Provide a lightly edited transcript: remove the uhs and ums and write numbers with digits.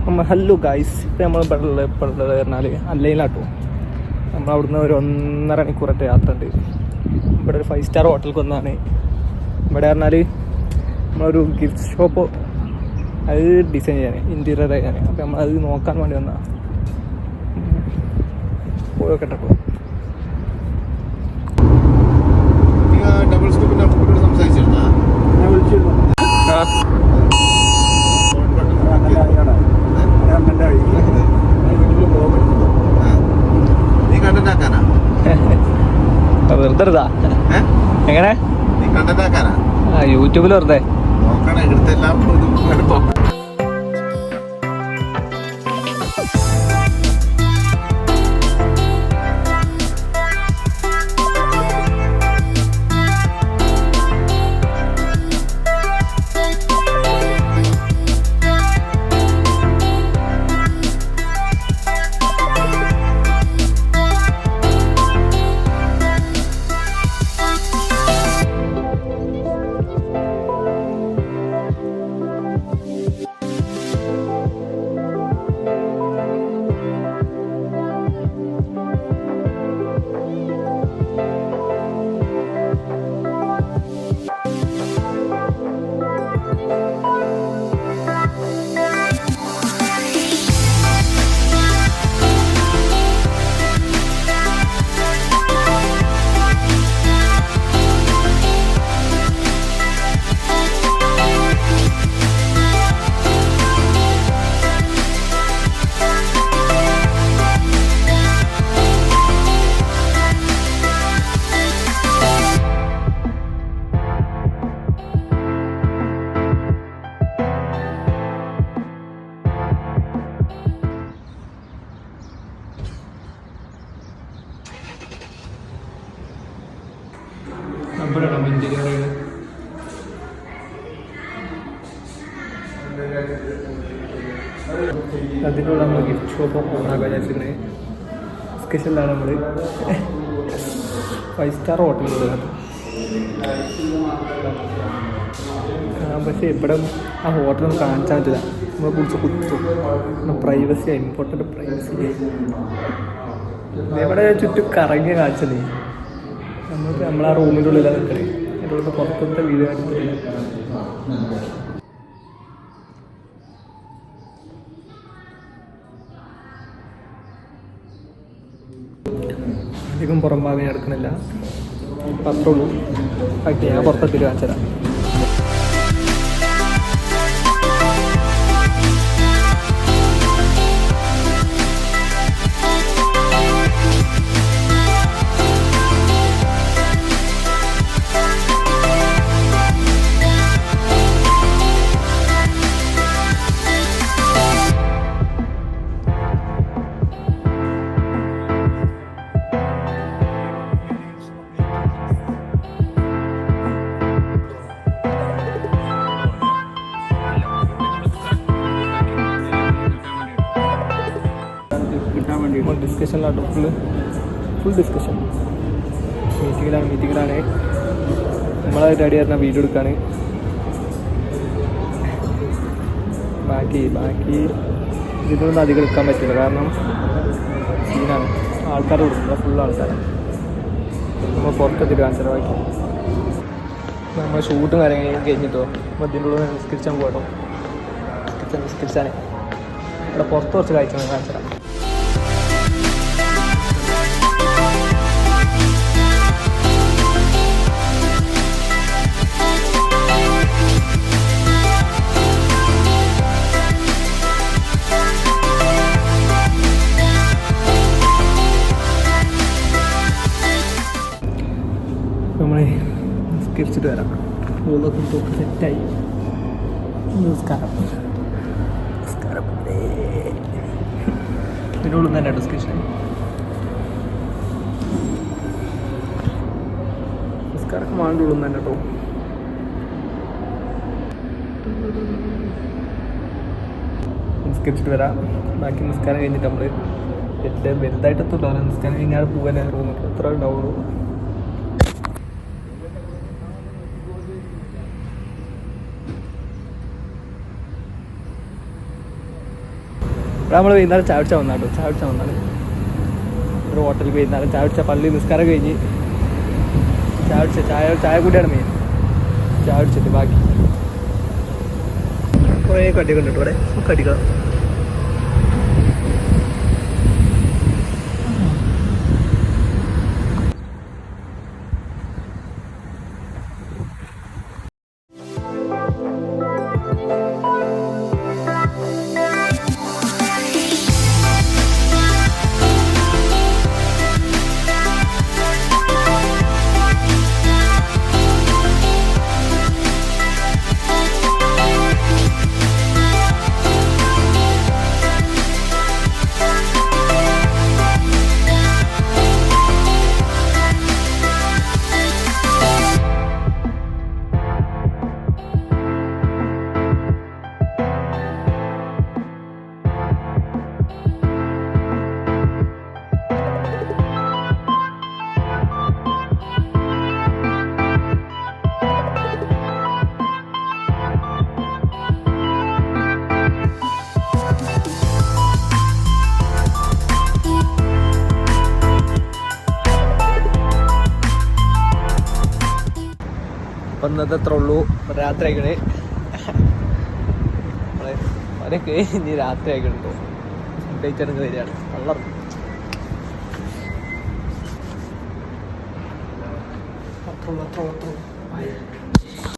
Hello guys, ഇപ്പം നമ്മൾ ഇപ്പോൾ പറഞ്ഞാൽ അല്ലയിലാട്ടോ. നമ്മളവിടുന്ന് ഒരു 1.5 മണിക്കൂറത്തെ യാത്ര ഉണ്ട്. ഇവിടെ ഒരു 5 സ്റ്റാർ ഹോട്ടലിൽ വന്നാണ്. ഇവിടെ പറഞ്ഞാൽ നമ്മളൊരു ഗിഫ്റ്റ് ഷോപ്പ് അത് ഡിസൈൻ ചെയ്യാൻ, ഇൻറ്റീരിയർ ചെയ്യാൻ. അപ്പം നമ്മളത് നോക്കാൻ വേണ്ടി വന്നാൽ പോയി നോക്കട്ടെ. ഇപ്പോൾ ഞാൻ വിളിച്ചിരുന്നു. വെറുതെ എങ്ങനെ യൂട്യൂബിൽ വെറുതെ അതിനുള്ള നമ്മൾ ഗിഫ്റ്റ് ഷോപ്പ് ഓണാക്കാൻ വിചാരിച്ചിരിക്കണേ. സ്പെഷ്യലാണ് നമ്മൾ 5 സ്റ്റാർ ഹോട്ടലുള്ളത്. പക്ഷേ ഇവിടെ ആ ഹോട്ടലൊന്നും കാണിച്ചാൽ പറ്റില്ല. നമ്മളെ കുറിച്ച് കുത്തും. പ്രൈവസിയാണ് ഇമ്പോർട്ടൻ്റ്, പ്രൈവസി. ഇവിടെ ചുറ്റും കറങ്ങി കാണിച്ചതേ. നമ്മളാ റൂമിൻ്റെ ഉള്ളിലാണ് നിൽക്കണേ. എൻ്റെ ഉള്ളിൽ പുറത്തത്തെ വീഡിയോ കാണിച്ചിട്ടില്ല. അധികം പുറം ഭാഗം എടുക്കണില്ല, അത്രേ ഉള്ളൂ. ഓക്കെ, ഞാൻ പുറത്തെത്തിയിട്ട് കാണിച്ചു തരാം. ഡിസ്കഷനിലാട്ടോ, ഫുൾ ഡിസ്കഷൻ. മീറ്റിങ്ങിലാണ് നമ്മളെ ഡാഡി പറഞ്ഞാൽ വീഡിയോ എടുക്കാണ്. ബാക്കി ഇതിനൊന്നും അധികം എടുക്കാൻ പറ്റില്ല, കാരണം സീനാണ്. ആൾക്കാർ കൊടുക്കുക, ഫുൾ ആൾക്കാരാണ്. നമ്മൾ പുറത്തെത്തിട്ട് കാണിച്ചാൽ ബാക്കി നമ്മൾ ഷൂട്ടും കാര്യങ്ങളും കഴിഞ്ഞിട്ടോ അപ്പോൾ ഇതിൻ്റെ ഉള്ളിൽ നിസ്കരിച്ചാൽ പോകട്ടോ. നിസ്കരിച്ചാണ് ഇവിടെ പുറത്ത് കുറച്ച് കാഴ്ചകൾ കാണിച്ചു തരാം. നമ്മളെ നിസ്കരിച്ചിട്ട് വരാം. മൂന്നൊക്കെ തൊട്ട് സെറ്റായി. നമസ്കാരം. ഇതിനുള്ളിൽ തന്നെ ഡിസ്കഷൻ. നിസ്കാരമൊക്കെ മാളിൻ്റെ ഉള്ളിൽ തന്നെ കേട്ടോ. നിസ്കരിച്ചിട്ട് വരാം. ബാക്കി നിസ്കാരം കഴിഞ്ഞിട്ട് നമ്മൾ ഏറ്റവും വലുതായിട്ടെത്തുള്ളൂ. നിസ്കാരം കഴിഞ്ഞാൽ പോകാൻ റൂമൊക്കെ എത്ര ഉണ്ടാവുള്ളൂ. ഇവിടെ നമ്മൾ വൈകുന്നേരം ചായ കുടിച്ചാൽ വന്നാട്ടോ, ചായ കുടിച്ചാൽ വന്നാണ് ഒരു ഹോട്ടലിൽ വൈകുന്നേരം ചായ കുടിച്ചാൽ പള്ളി നിസ്കാരം കഴിഞ്ഞ് ചായ കൂടിയാണ് മെയിൻ. ചായ കുടിച്ചിട്ട് ബാക്കി കുറേ കടികൾ ഉണ്ട് ഇവിടെ, കടികൾ അപ്പം ഇന്നത്തെ അത്ര ഉള്ളൂ. രാത്രി ആയിക്കണേ, അവരൊക്കെ ഇനി രാത്രി ആയിക്കണോ ഡേറ്റ് വരികയാണ്. വെള്ളം അത്ര